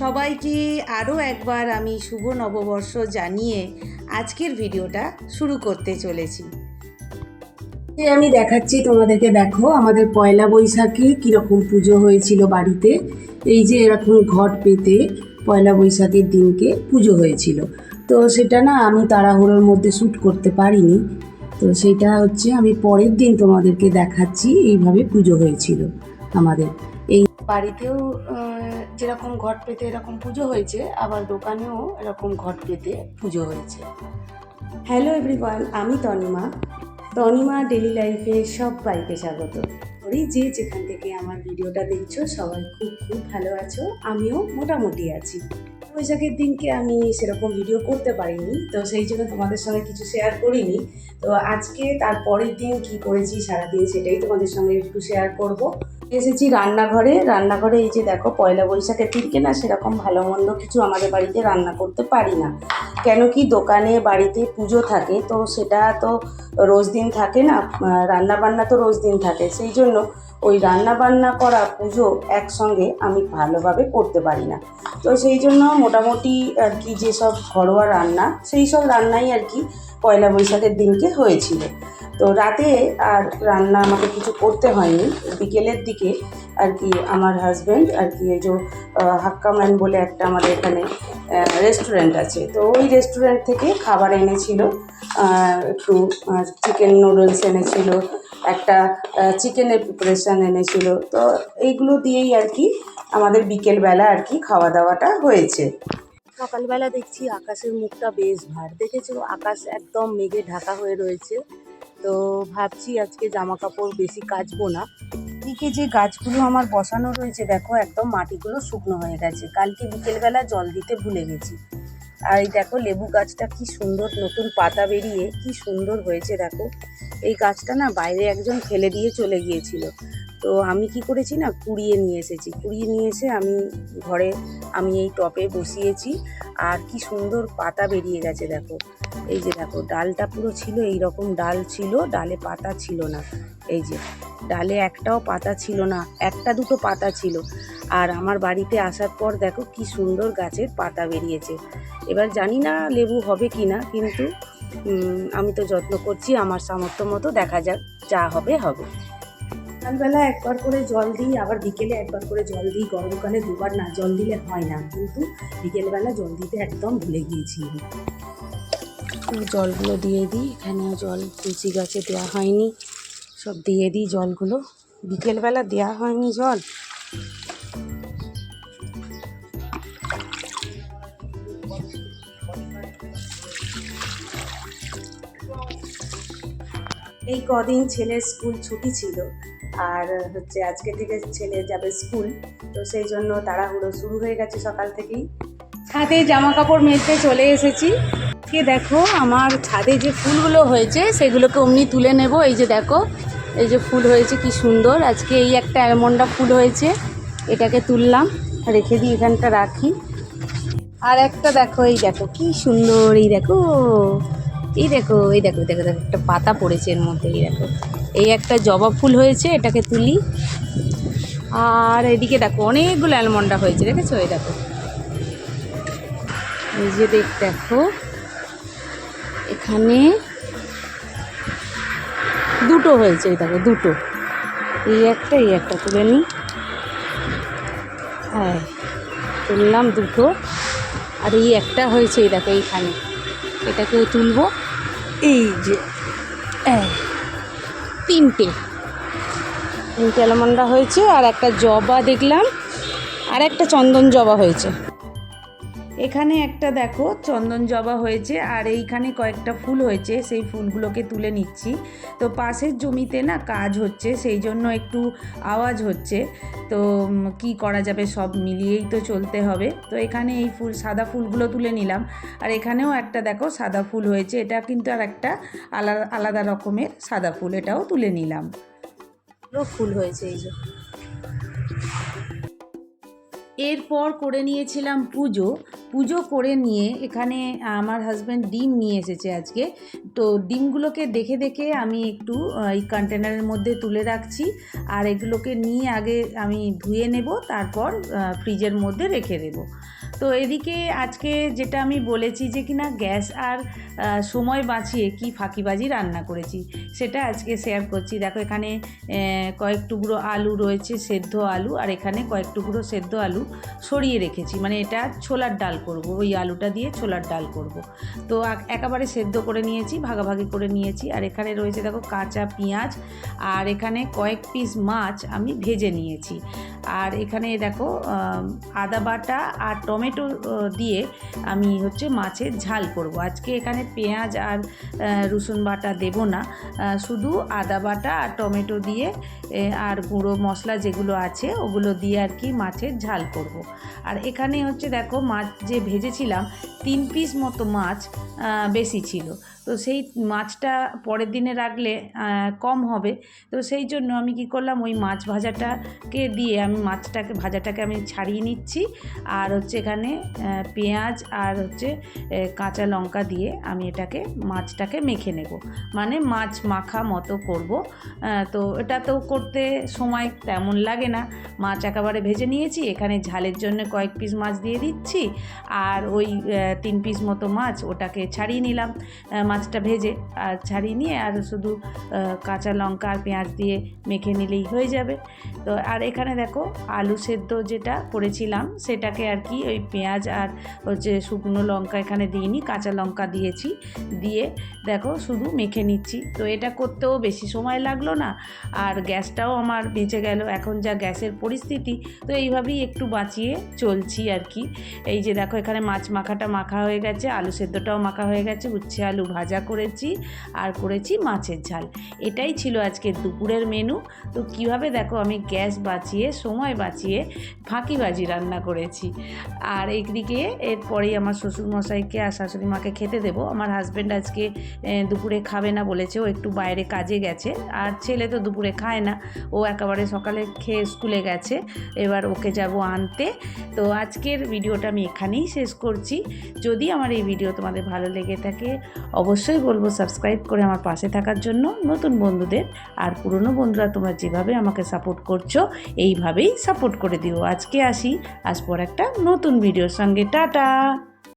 সবাইকে আরও একবার আমি শুভ নববর্ষ জানিয়ে আজকের ভিডিওটা শুরু করতে চলেছি। আমি দেখাচ্ছি তোমাদেরকে, দেখো আমাদের পয়লা বৈশাখে কীরকম পুজো হয়েছিল বাড়িতে। এই যে এরকম ঘট পেতে পয়লা বৈশাখের দিনকে পুজো হয়েছিল। তো সেটা না আমি তাড়াহুড়োর মধ্যে শ্যুট করতে পারিনি। তো সেটা হচ্ছে আমি পরের দিন তোমাদেরকে দেখাচ্ছি এইভাবে পুজো হয়েছিল আমাদের এই বাড়িতেও। যেরকম ঘট পেতে এরকম পুজো হয়েছে, আবার দোকানেও এরকম ঘট পেতে পুজো হয়েছে। হ্যালো এভরিওয়ান, আমি তনিমা ডেলি লাইফে সবাইকে স্বাগত করি। যে যেখান থেকে আমার ভিডিওটা দেখছো সবাই খুব খুব ভালো আছো, আমিও মোটামুটি আছি। বৈশাখের দিনকে আমি সেরকম ভিডিও করতে পারিনি, তো সেই জন্য তোমাদের সঙ্গে কিছু শেয়ার করিনি। তো আজকে তার পরের দিন কী করেছি সারাদিন সেটাই তোমাদের সঙ্গে একটু শেয়ার করব। এসেছি রান্নাঘরে এই যে দেখো, পয়লা বৈশাখের দিনকে না সেরকম ভালো মন্দ কিছু আমাদের বাড়িতে রান্না করতে পারি না। কেন কি, দোকানে বাড়িতে পুজো থাকে, তো সেটা তো রোজ দিন থাকে না, রান্না বান্না তো রোজ দিন থাকে। সেই জন্য ওই রান্না বান্না করা পুজো একসঙ্গে আমি ভালোভাবে করতে পারি না। তো সেই জন্য মোটামুটি আর কি যেসব ঘরোয়া রান্না, সেই সব রান্নাই আর কি পয়লা বৈশাখের দিনকে হয়েছিল। তো রাতে আর রান্না আমাকে কিছু করতে হয়নি। বিকেলের দিকে আর কি আমার হাজব্যান্ড আর কি এই যে হাক্কাম্যান বলে একটা আমাদের এখানে রেস্টুরেন্ট আছে, তো ওই রেস্টুরেন্ট থেকে খাবার এনেছিল। একটু চিকেন নুডলস এনেছিল, একটা চিকেনের প্রিপারেশান এনেছিল। তো এইগুলো দিয়েই আর কি আমাদের বিকেলবেলা আর কি খাওয়া দাওয়াটা হয়েছে। সকালবেলা দেখছি আকাশের মুখটা বেশ ভার, দেখেছো আকাশ একদম মেঘে ঢাকা হয়ে রয়েছে। তো ভাবছি আজকে জামা কাপড় বেশি কাচবো না। দিকে যে গাছগুলো আমার বসানো রয়েছে দেখো, একদম মাটিগুলো শুকনো হয়ে গেছে, কালকে বিকেলবেলা জল দিতে ভুলে গেছি। আর এই দেখো লেবু গাছটা কি সুন্দর নতুন পাতা বেরিয়ে কি সুন্দর হয়েছে দেখো। এই গাছটা না বাইরে একজন ফেলে দিয়ে চলে গিয়েছিল, তো আমি কি করেছি না কুড়িয়ে নিয়ে এসে আমি ঘরে আমি এই টবে বসিয়েছি। আর কি সুন্দর পাতা বেরিয়ে গেছে দেখো। এই যে দেখো ডালটা পুরো ছিল, এই রকম ডাল ছিল, ডালে পাতা ছিল না। এই যে ডালে একটাও পাতা ছিল না, একটা দুটো পাতা ছিল। আর আমার বাড়িতে আসার পর দেখো কি সুন্দর গাছের পাতা বেরিয়েছে। এবার জানি না লেবু হবে কি না, কিন্তু আমি তো যত্ন করছি আমার সামর্থ্য মতো, দেখা যাক, যা হবে হবে। সকালবেলা একবার করে জল দিই, আবার বিকেলে একবার করে জল দিই। গরমকালে দুবার না জল দিলে হয় না, কিন্তু বিকেলবেলা জল দিতে একদম ভুলে গিয়েছি। জলগুলো দিয়ে দিই, এখানেও জল তুলসী গাছে দেওয়া হয়নি, সব দিয়ে দিই জলগুলো। বিকেলবেলা দেওয়া হয়নি জল। এই কদিন ছেলের স্কুল ছুটি ছিল, আর হচ্ছে আজকে থেকে ছেলে যাবে স্কুল, তো সেই জন্য তাড়াহুড়ো শুরু হয়ে গেছে সকাল থেকেই। ছাদে জামা কাপড় মেলতে চলে এসেছি। কে দেখো আমার ছাদে যে ফুলগুলো হয়েছে সেগুলোকে অমনি তুলে নেব। এই যে দেখো, এই যে ফুল হয়েছে কি সুন্দর। আজকে এই একটা অ্যালমন্ডা ফুল হয়েছে, এটাকে তুললাম, রেখে দিই, এখানটা রাখি। আর একটা দেখো, এই দেখো কি সুন্দর, এই দেখো একটা পাতা পড়েছে এর মধ্যে। এই দেখো, এই একটা জবা ফুল হয়েছে, এটাকে তুলি। আর এদিকে দেখো অনেকগুলো অ্যালমন্ডা হয়েছে, দেখেছো? এই দেখো, এই যে দেখো এখানে দুটো হয়েছে, এই দেখো দুটো, এই একটা তুলে নিই। হ্যাঁ, তুললাম দুটো। আর এই একটা হয়েছে, এই দেখো এইখানে, এটাকেও তুলবো। এই যে তিনটে অ্যালমন্ডা হয়েছে, আর একটা জবা দেখলাম, আর একটা চন্দন জবা হয়েছে। এখানে একটা দেখো চন্দন জবা হয়েছে, আর এইখানে কয়েকটা ফুল হয়েছে, সেই ফুলগুলোকে তুলে নিচ্ছি। তো পাশের জমিতে না কাজ হচ্ছে, সেই জন্য একটু আওয়াজ হচ্ছে। তো কি করা যাবে, সব মিলিয়েই তো চলতে হবে। তো এখানে এই ফুল, সাদা ফুলগুলো তুলে নিলাম। আর এখানেও একটা দেখো সাদা ফুল হয়েছে, এটা কিন্তু আর একটা আলাদা আলাদা রকমের সাদা ফুল, এটাও তুলে নিলাম। ফুল হয়েছে এই যে। এরপর করে নিয়েছিলাম পুজো করে নিয়ে এখানে আমার হাজব্যান্ড ডিম নিয়ে এসেছে আজকে। তো ডিমগুলোকে দেখে দেখে আমি একটু এই কন্টেনারের মধ্যে তুলে রাখছি, আর এগুলোকে নিয়ে আগে আমি ধুয়ে নেব, তারপর ফ্রিজের মধ্যে রেখে দেবো। তো এদিকে আজকে যেটা আমি বলেছি যে কিনা গ্যাস আর সময় বাঁচিয়ে কি ফাঁকিবাজি রান্না করেছি, সেটা আজকে শেয়ার করছি। দেখো এখানে কয়েক টুকরো আলু রয়েছে, সেদ্ধ আলু, আর এখানে কয়েক টুকরো সেদ্ধ আলু সরিয়ে রেখেছি, মানে এটা ছোলার ডাল করব, ওই আলুটা দিয়ে ছোলার ডাল করব। তো একেবারে সেদ্ধ করে নিয়েছি, ভাগাভাগি করে নিয়েছি। আর এখানে রয়েছে দেখো কাঁচা পেঁয়াজ, আর এখানে কয়েক পিস মাছ আমি ভেজে নিয়েছি। আর এখানে দেখো আদা বাটা আর টমেটো দিয়ে আমি মাছের ঝাল করব আজকে। এখানে পেঁয়াজ আর রসুন বাটা দেব না, শুধু আদা বাটা আর টমেটো দিয়ে আর গুঁড়ো মশলা যেগুলো আছে ওগুলো দিয়ে আর কি মাছের ঝাল করব। আর এখানে দেখো মাছ যে ভেজেছিলাম 3 পিস মতো মাছ বেশি ছিল, তো সেই মাছটা পরের দিনে রাখলে কম হবে। তো সেই জন্য আমি কি করলাম, ওই মাছ ভাজাটাকে দিয়ে আমি ভাজাটাকে আমি ছাড়িয়ে নিচ্ছি। আর এখানে পেঁয়াজ আর কাঁচা লঙ্কা দিয়ে আমি মাছটাকে মেখে নেব, মানে মাছ মাখা মতো করব। তো এটা তো করতে সময় তেমন লাগে না, মাছ একেবারে ভেজে নিয়েছি, এখানে ঝালের জন্য কয়েক পিস মাছ দিয়ে দিচ্ছি, আর ওই 3 পিস মতো মাছ ওটাকে ছাড়িয়ে নিলাম, মাছটা ভেজে আর ছাড়িয়ে নিয়ে আর শুধু কাঁচা লঙ্কা আর পেঁয়াজ দিয়ে মেখে নিলেই হয়ে যাবে। তো আর এখানে দেখো আলু সেদ্ধ যেটা করেছিলাম সেটাকে আর কি ওই পেঁয়াজ আর শুকনো লঙ্কা এখানে দিইনি, কাঁচা লঙ্কা দিয়েছি, দিয়ে দেখো শুধু মেখে নিচ্ছি। তো এটা করতেও বেশি সময় লাগলো না, আর গ্যাসটাও আমার বেঁচে গেল। এখন যা গ্যাসের পরিস্থিতি, তো এইভাবেই একটু বাঁচিয়ে চলছি আর কি। এই যে দেখো এখানে মাছ মাখাটা মাখা হয়ে গেছে, আলু সেদ্ধটাও মাখা হয়ে গেছে, উচ্ছে আলু ভাজা করেছি, আর করেছি মাছের ঝাল। এটাই ছিল আজকে দুপুরের মেনু। তো কিভাবে দেখো আমি গ্যাস বাঁচিয়ে সময় বাঁচিয়ে ফাঁকিবাজি রান্না করেছি। আর একদিকে এরপরেই আমার শ্বশুরমশাইকে আর শাশুড়ি মাকে খেতে দেবো। আমার হাজব্যান্ড আজকে দুপুরে খাবে না বলেছে, ও একটু বাইরে কাজে গেছে, আর ছেলে তো দুপুরে খায় না, ও একেবারে সকালে খেয়ে স্কুলে গেছে, এবার ওকে যাব আনতে। তো আজকের ভিডিওটা আমি এখানেই শেষ করছি। যদি আমার এই ভিডিও তোমাদের ভালো লেগে থাকে অবশ্যই বলবো সাবস্ক্রাইব করে আমার পাশে থাকার জন্য, নতুন বন্ধুদের। আর পুরনো বন্ধুরা তোমরা যেভাবে আমাকে সাপোর্ট করছো এইভাবেই সাপোর্ট করে দিও। আজকে আসি, আসবো একটা নতুন ভিডিওর সঙ্গে। টাটা।